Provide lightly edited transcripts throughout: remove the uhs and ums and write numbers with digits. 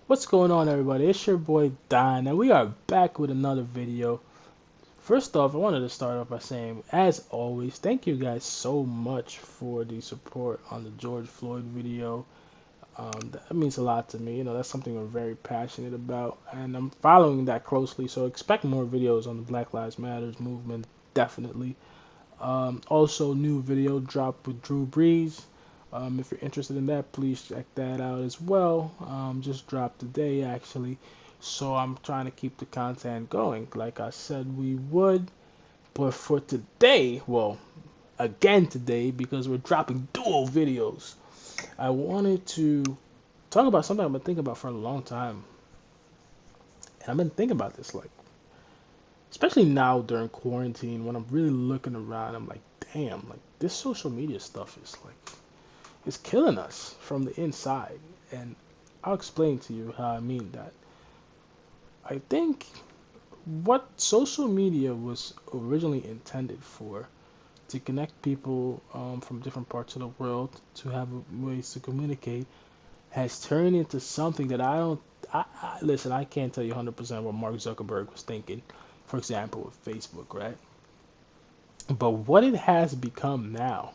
What's going on, everybody? It's your boy Don, and we are back with another video. First off, I wanted to start off by saying, as always, thank you guys so much for the support on the George Floyd video. That means a lot to me. That's something I'm very passionate about, and I'm following that closely. So expect more videos on the Black Lives Matters movement, definitely. Also, new video dropped with Drew Brees. If you're interested in that, please check that out as well. Just dropped today, actually. So I'm trying to keep the content going, like I said we would. But for today, well, again today, because we're dropping dual videos, I wanted to talk about something I've been thinking about for a long time. And I've been thinking about this, like, especially now during quarantine, when I'm really looking around, I'm like, damn, like, this social media stuff is like is killing us from the inside. And I'll explain to you how I mean that. I think what social media was originally intended for, to connect people from different parts of the world, to have ways to communicate, has turned into something that I don't. Listen, I can't tell you 100% what Mark Zuckerberg was thinking, for example, with Facebook, right? But what it has become now,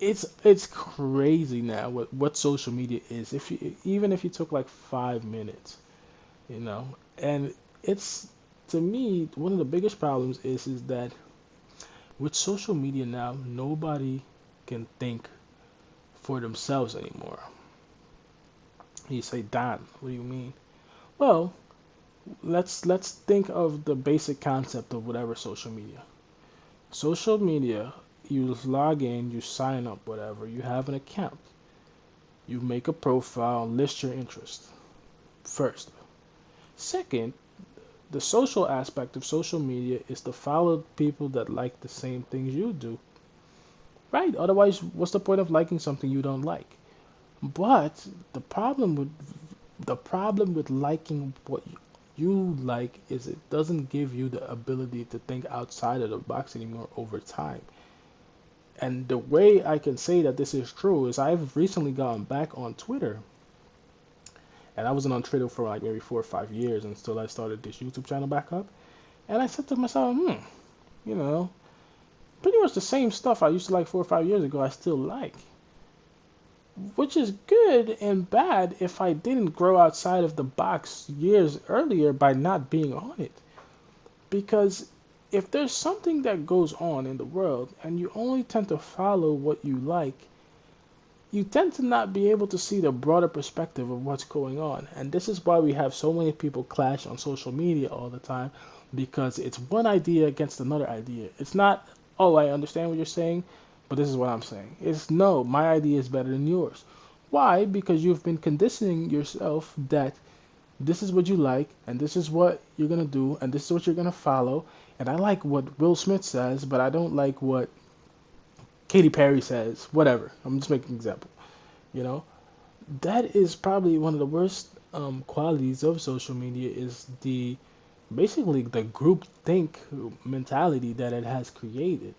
it's crazy now what social media is. If you even if you took like 5 minutes, you know, and it's to me one of the biggest problems is that with social media now nobody can think for themselves anymore. You say, Don, what do you mean? Well, let's think of the basic concept of whatever social media. Social media, you log in, you sign up, whatever, you have an account. You make a profile, list your interests first. Second, the social aspect of social media is to follow people that like the same things you do. Right? Otherwise, what's the point of liking something you don't like? But the problem with liking what you like is it doesn't give you the ability to think outside of the box anymore over time. And the way I can say that this is true is I've recently gone back on Twitter, and I wasn't on Twitter for like maybe 4 or 5 years until I started this YouTube channel back up. And I said to myself, you know, pretty much the same stuff I used to like 4 or 5 years ago, I still like. Which is good and bad if I didn't grow outside of the box years earlier by not being on it. Because if there's something that goes on in the world and you only tend to follow what you like, you tend to not be able to see the broader perspective of what's going on. And this is why we have so many people clash on social media all the time, because it's one idea against another idea. It's not, oh, I understand what you're saying, but this is what I'm saying. It's no, my idea is better than yours. Why? Because you've been conditioning yourself that this is what you like, and this is what you're gonna do, and this is what you're gonna follow. And I like what Will Smith says, but I don't like what Katy Perry says. Whatever. I'm just making an example. You know, that is probably one of the worst qualities of social media is the basically the group think mentality that it has created.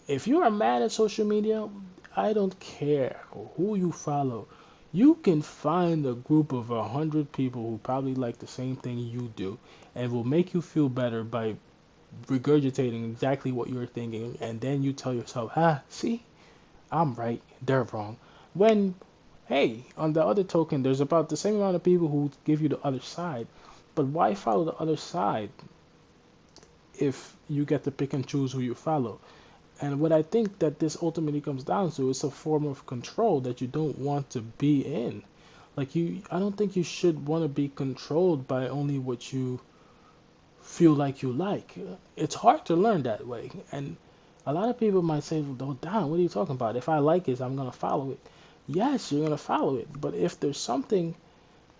If you are mad at social media, I don't care who you follow. You can find a group of 100 people who probably like the same thing you do and will make you feel better by regurgitating exactly what you're thinking, and then you tell yourself, see, I'm right, they're wrong. When, hey, on the other token, there's about the same amount of people who give you the other side. But why follow the other side if you get to pick and choose who you follow? And what I think that this ultimately comes down to is a form of control that you don't want to be in. I don't think you should want to be controlled by only what you feel like you like. It's hard to learn that way. And a lot of people might say, well, Don, what are you talking about? If I like it, I'm going to follow it. Yes, you're going to follow it. But if there's something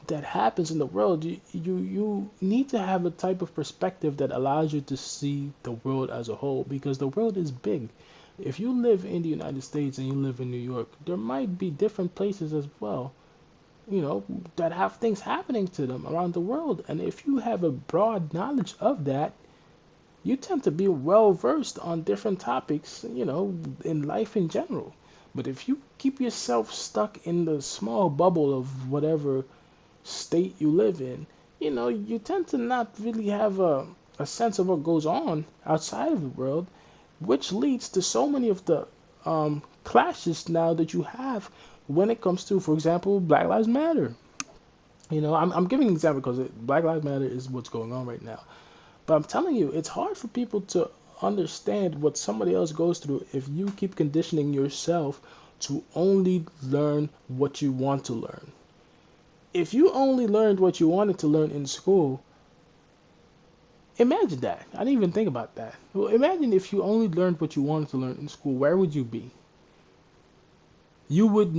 that happens in the world, you need to have a type of perspective that allows you to see the world as a whole, because the world is big. If you live in the United States and you live in New York, there might be different places as well, that have things happening to them around the world. And if you have a broad knowledge of that, you tend to be well versed on different topics, in life in general. But if you keep yourself stuck in the small bubble of whatever, state you live in, you tend to not really have a sense of what goes on outside of the world, which leads to so many of the clashes now that you have when it comes to, for example, Black Lives Matter. I'm giving an example because Black Lives Matter is what's going on right now. But I'm telling you, it's hard for people to understand what somebody else goes through if you keep conditioning yourself to only learn what you want to learn. If you only learned what you wanted to learn in school, imagine that. I didn't even think about that. Well, imagine if you only learned what you wanted to learn in school, where would you be? You would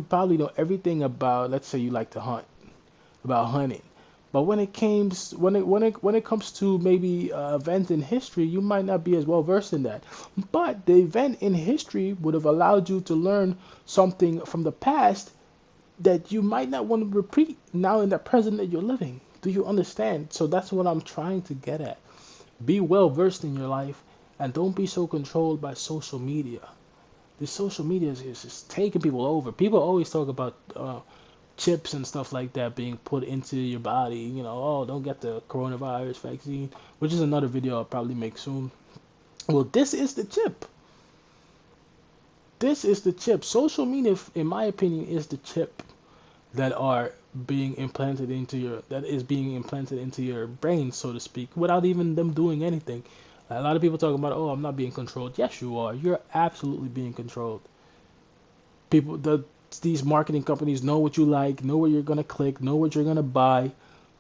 probably know everything about, let's say you like to hunt, about hunting. But when it comes to maybe event in history, you might not be as well versed in that. But the event in history would have allowed you to learn something from the past that you might not want to repeat now in the present that you're living. Do you understand? So that's what I'm trying to get at. Be well versed in your life and don't be so controlled by social media. This social media is just taking people over. People always talk about chips and stuff like that being put into your body. Oh, don't get the coronavirus vaccine, which is another video I'll probably make soon. Well, this is the chip. This is the chip. Social media, in my opinion, is the chip that are being implanted into your brain, so to speak, without even them doing anything. A lot of people talk about, oh, I'm not being controlled. Yes, you are. You're absolutely being controlled. These marketing companies know what you like, know what you're gonna click, know what you're gonna buy,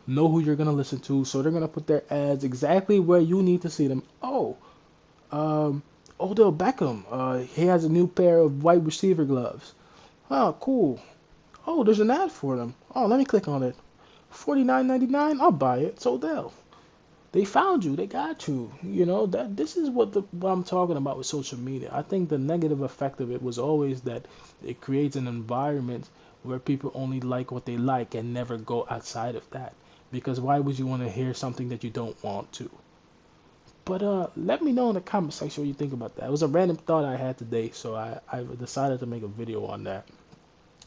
know who you're gonna listen to, so they're gonna put their ads exactly where you need to see them. Oh, um, Odell Beckham, he has a new pair of wide receiver gloves. Oh, cool. Oh, there's an ad for them. Oh, let me click on it. 49.99. I'll buy it. It's Odell. They found you. They got you. That this is what I'm talking about with social media. I think the negative effect of it was always that it creates an environment where people only like what they like and never go outside of that. Because why would you want to hear something that you don't want to? But let me know in the comment section what you think about that. It was a random thought I had today, so I decided to make a video on that.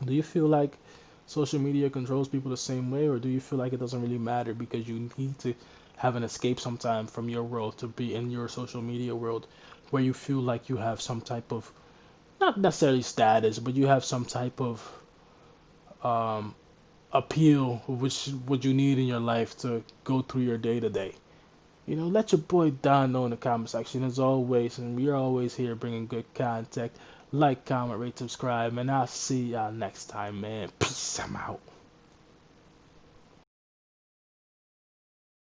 Do you feel like social media controls people the same way, or do you feel like it doesn't really matter because you need to have an escape sometime from your world to be in your social media world where you feel like you have some type of, not necessarily status, but you have some type of um, appeal, which what you need in your life to go through your day to day? Let your boy Don know in the comment section as always, and we're always here bringing good content. Like, comment, rate, subscribe, and I'll see y'all next time, man. Peace. I'm out.